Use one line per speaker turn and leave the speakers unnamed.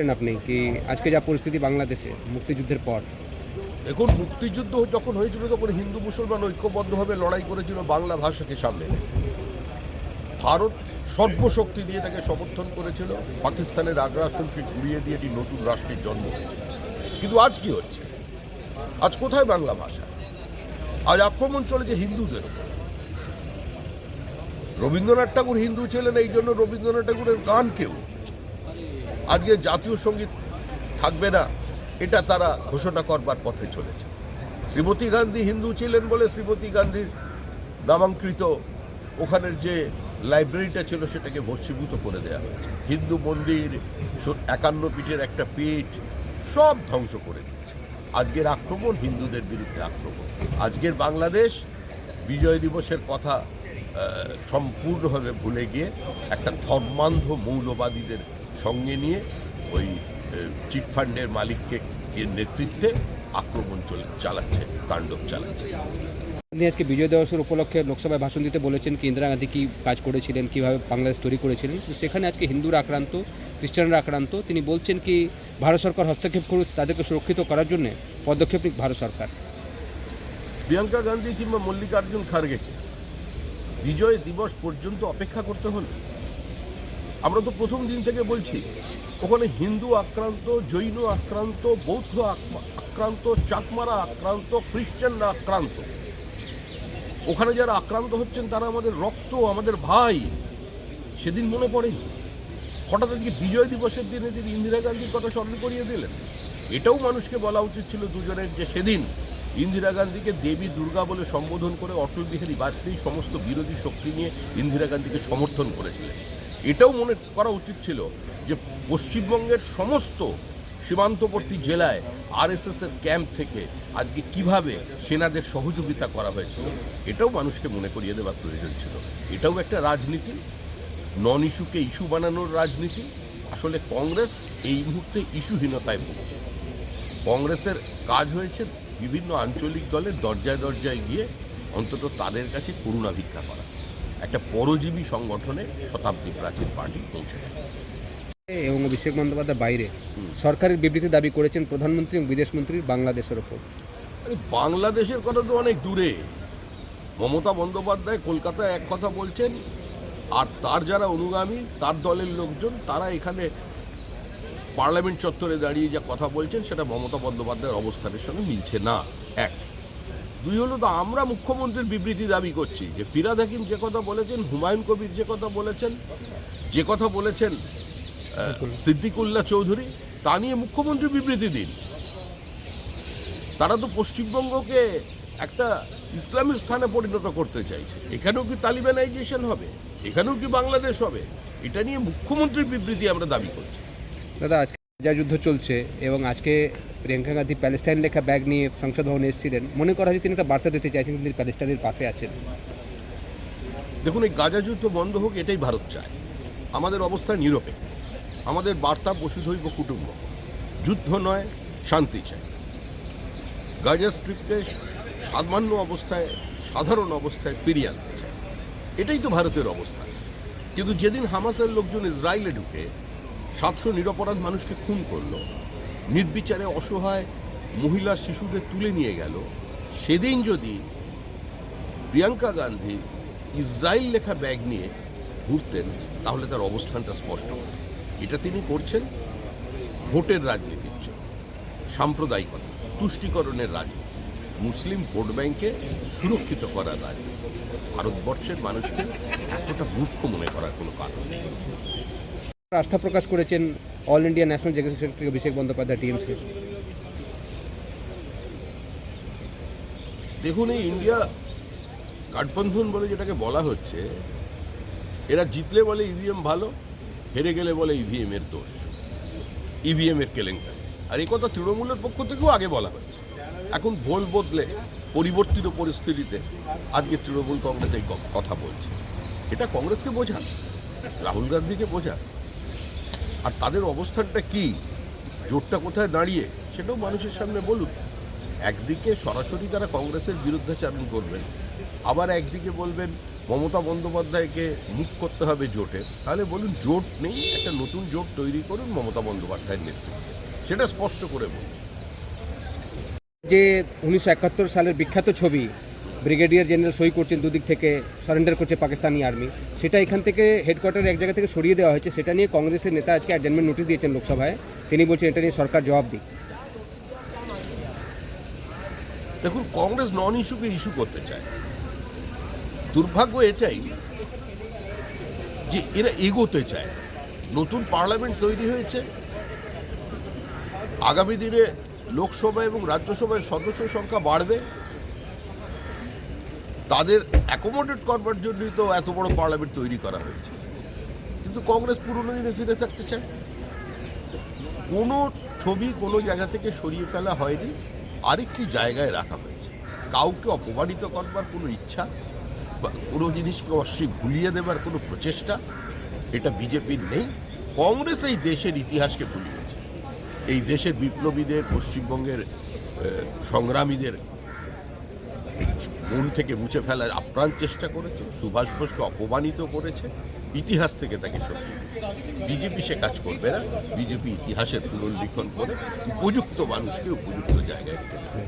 আপনি কি আজকে যা পরিস্থিতি বাংলাদেশে মুক্তিযুদ্ধের পর?
এখন মুক্তিযুদ্ধ যখন হয়েছিল তখন হিন্দু মুসলমান ঐক্যবদ্ধভাবে লড়াই করেছিল বাংলা ভাষাকে সামনে রেখে। ভারত সর্বশক্তি দিয়ে তাকে সমর্থন করেছিল, পাকিস্তানের আগ্রাসনকে ঘুরিয়ে দিয়ে একটি নতুন রাষ্ট্রের জন্ম হয়েছে। কিন্তু আজ কি হচ্ছে? আজ কোথায় বাংলা ভাষা? আজ আক্রমণ চলেছে হিন্দুদের উপর। রবীন্দ্রনাথ ঠাকুর হিন্দু ছিলেন, এই জন্য রবীন্দ্রনাথ ঠাকুরের গানকেও আজকে জাতীয় সঙ্গীত থাকবে না, এটা তারা ঘোষণা করবার পথে চলেছে। শ্রীমতী গান্ধী হিন্দু ছিলেন বলে শ্রীমতী গান্ধীর নামাঙ্কিত ওখানের যে লাইব্রেরিটা ছিল সেটাকে ভস্মীভূত করে দেওয়া হয়েছে। হিন্দু মন্দির, 51 পীঠের একটা পীঠ সব ধ্বংস করে দিয়েছে। আজকের আক্রমণ হিন্দুদের বিরুদ্ধে আক্রমণ। আজকের বাংলাদেশ বিজয় দিবসের কথা সম্পূর্ণভাবে ভুলে গিয়ে একটা ধর্মান্ধ মৌলবাদীদের সঙ্গে নিয়ে ওই চিটফান্ডের মালিককে নেতৃত্বে আক্রমণ চালাচ্ছে, তাণ্ডব চালাচ্ছে।
আপনি আজকে বিজয় দিবসের উপলক্ষে লোকসভায় ভাষণ দিতে বলেছেন কি ইন্দিরা গান্ধী কী কাজ করেছিলেন, কীভাবে বাংলাদেশ তৈরি করেছিলেন, তো সেখানে আজকে হিন্দুরা আক্রান্ত, খ্রিস্টানরা আক্রান্ত। তিনি বলছেন কি ভারত সরকার হস্তক্ষেপ করুক, তাদেরকে সুরক্ষিত করার জন্য পদক্ষেপ নিক ভারত সরকার।
প্রিয়াঙ্কা গান্ধী কিংবা মল্লিকার্জুন খার্গেকে বিজয় দিবস পর্যন্ত অপেক্ষা করতে হলো? আমরা তো প্রথম দিন থেকে বলছি ওখানে হিন্দু আক্রান্ত, জৈন আক্রান্ত, বৌদ্ধ আক্রান্ত, চাকমারা আক্রান্ত, খ্রিস্টানরা আক্রান্ত। ওখানে যারা আক্রান্ত হচ্ছেন তারা আমাদের রক্ত, আমাদের ভাই। সেদিন মনে পড়েনি? হঠাৎ আজকে বিজয় দিবসের দিনে তিনি ইন্দিরা গান্ধীর কথা স্মরণ করিয়ে দিলেন। এটাও মানুষকে বলা উচিত ছিল দুজনের, যে সেদিন ইন্দিরা গান্ধীকে দেবী দুর্গা বলে সম্বোধন করে অটল বিহারী বাজপেয়ী সমস্ত বিরোধী শক্তি নিয়ে ইন্দিরা গান্ধীকে সমর্থন করেছিলেন। এটাও মনে করা উচিত ছিল যে পশ্চিমবঙ্গের সমস্ত সীমান্তবর্তী জেলায় আরএসএসের ক্যাম্প থেকে আজকে কিভাবে সেনাদের সহযোগিতা করা হয়েছিল, এটাও মানুষকে মনে করিয়ে দেওয়ার প্রয়োজন ছিল। এটাও একটা রাজনীতি, নন ইস্যুকে ইস্যু বানানোর রাজনীতি। আসলে কংগ্রেস এই মুহূর্তে ইস্যুহীনতায় ভুগছে। কংগ্রেসের কাজ হয়েছে বিভিন্ন আঞ্চলিক দলের দরজায় দরজায় গিয়ে অন্তত তাদের কাছে করুণা ভিক্ষা করা। একটা পরজীবী সংগঠনে শতাব্দী প্রাচীন পার্টি পৌঁছে গেছে।
এবং অভিষেক বন্দ্যোপাধ্যায় বাইরে সরকারের বিবৃতি দাবি করেছেন প্রধানমন্ত্রী এবং বিদেশমন্ত্রী বাংলাদেশের ওপর।
বাংলাদেশের কথা তো অনেক দূরে। মমতা বন্দ্যোপাধ্যায় কলকাতায় এক কথা বলছেন, আর তার যারা অনুগামী, তার দলের লোকজন, তারা এখানে পার্লামেন্ট চত্বরে দাঁড়িয়ে যা কথা বলছেন সেটা মমতা বন্দ্যোপাধ্যায়ের অবস্থানের সঙ্গে মিলছে না। এক। দুই হলো তো আমরা মুখ্যমন্ত্রীর বিবৃতি দাবি করছি, যে ফিরহাদ হাকিম যে কথা বলেছেন, হুমায়ুন কবির যে কথা বলেছেন, যে কথা বলেছেন সিদ্দিকুল্লাহ চৌধুরী, তা নিয়ে মুখ্যমন্ত্রী বিবৃতি দিন। তারা তো পশ্চিমবঙ্গকে একটা ইসলামী স্থানে পরিণত করতে চাইছে। এখানেও কি তালিবানাইজেশন হবে? এখানেও কি বাংলাদেশ হবে? এটা নিয়ে মুখ্যমন্ত্রীর বিবৃতি আমরা দাবি করছি।
দাদা, আজকে যা যুদ্ধ চলছে এবং আজকে প্রিয়াঙ্কা গান্ধী প্যালেস্টাইন লেখা ব্যাগ নিয়ে সংসদ ভবনে এসেছিলেন, মনে করা হয় তিনি একটা বার্তা দিতে চাইছেন, তিনি প্যালেস্টাইনের পাশে আছেন।
দেখুন, এই গাজা যুদ্ধ বন্ধ হোক, এটাই ভারত চায়। আমাদের অবস্থা নিরপেক্ষ। আমাদের বার্তা বসুধৈব কুটুম্ব, যুদ্ধ নয়, শান্তি চাই। গাজা স্ট্রিপকে সাধারণ অবস্থায় ফিরিয়ে আনতে চায়, এটাই তো ভারতের অবস্থা। কিন্তু যেদিন হামাসের লোকজন ইসরায়েলে ঢুকে 700 নিরপরাধ মানুষকে খুন করলো, নির্বিচারে অসহায় মহিলা শিশুদের তুলে নিয়ে গেল, সেদিন যদি প্রিয়াঙ্কা গান্ধী ইসরায়েল লেখা ব্যাগ নিয়ে ঘুরতেন তাহলে তার অবস্থানটা স্পষ্ট। এটা তিনি করছেন ভোটের রাজনীতির জন্য, সাম্প্রদায়িকতা, তুষ্টিকরণের রাজনীতি, মুসলিম ভোট ব্যাংকে সুরক্ষিত করার রাজনীতি। ভারতবর্ষের মানুষকে এতটা মূর্খ মনে করার কোনো কারণ নেই।
আস্থা প্রকাশ করেছেন all India national general secretary Abhishek Bandyopadhyay টিএমসির।
দেখুন, এই ইন্ডিয়া গঠবন্ধন বলে যেটাকে বলা হচ্ছে, এরা জিতলে বলে ইভিএম ভালো, হেরে গেলে বলে ইভিএম এর দোষ, ইভিএম এর কেলেঙ্কারি। আর এই কথা তৃণমূলের পক্ষ থেকেও আগে বলা হয়েছে। এখন ভোল বদলে পরিবর্তিত পরিস্থিতিতে আজকে তৃণমূল কংগ্রেস এই কথা বলছে। এটা কংগ্রেসকে বোঝান, রাহুল গান্ধীকে বোঝান। আর তাদের অবস্থানটা কি, জোটটা কোথায় দাঁড়িয়ে, সেটাও মানুষের সামনে বলুন। একদিকে সরাসরি তারা কংগ্রেসের বিরুদ্ধাচারণ করবেন, আবার একদিকে বলবেন মমতা বন্দ্যোপাধ্যায়কে মুখ করতে হবে জোটের, তাহলে বলুন জোট নেই, একটা নতুন জোট তৈরি করুন মমতা বন্দ্যোপাধ্যায়ের নেতৃত্বে, সেটা স্পষ্ট করে বলুন।
যে 1971 সালের বিখ্যাত ছবি ব্রিগেডিয়ার জেনারেল সই করছেন, দুদিক থেকে সারেন্ডার করছে পাকিস্তানি আর্মি, সেটা এখান থেকে হেডকোয়ার্টার এক জায়গা থেকে সরিয়ে দেওয়া হয়েছে, সেটা নিয়ে কংগ্রেসের নেতা আজকে অ্যাডজমেন্ট নোটিশ দিয়েছেন লোকসভায়। তিনি বলছেন এটা নিয়ে সরকার জবাব দিক।
দেখুন, কংগ্রেস নন ইস্যুকে ইস্যু করতে চায়। দুর্ভাগ্য এটাই যে এরা এগোতে চায়। নতুন পার্লামেন্ট তৈরি হয়েছে, আগামী দিনে লোকসভা এবং রাজ্যসভার সদস্য সংখ্যা বাড়বে, তাদের অ্যাকোমোডেট করবার জন্যই তো এত বড় পার্লামেন্ট তৈরি করা হয়েছে। কিন্তু কংগ্রেস পুরনো দিনে ফিরে থাকতে চায়। কোনো ছবি কোনো জায়গা থেকে সরিয়ে ফেলা হয়নি, আরেকটি জায়গায় রাখা হয়েছে। কাউকে অপমানিত করবার কোনো ইচ্ছা বা কোনো জিনিসকে ভুলিয়ে দেবার কোনো প্রচেষ্টা এটা বিজেপির নেই। কংগ্রেস এই দেশের ইতিহাসকে ভুলিয়েছে, এই দেশের বিপ্লবীদের, পশ্চিমবঙ্গের সংগ্রামীদের মন থেকে মুছে ফেলার আপ্রাণ চেষ্টা করেছে, সুভাষ বোসকে অপমানিত করেছে, ইতিহাস থেকে তাকে সরিয়ে দিয়েছে। বিজেপি সে কাজ করবে না। বিজেপি ইতিহাসের পুনর্লিখন করে উপযুক্ত মানুষকে উপযুক্ত জায়গায় রেখে দেবে।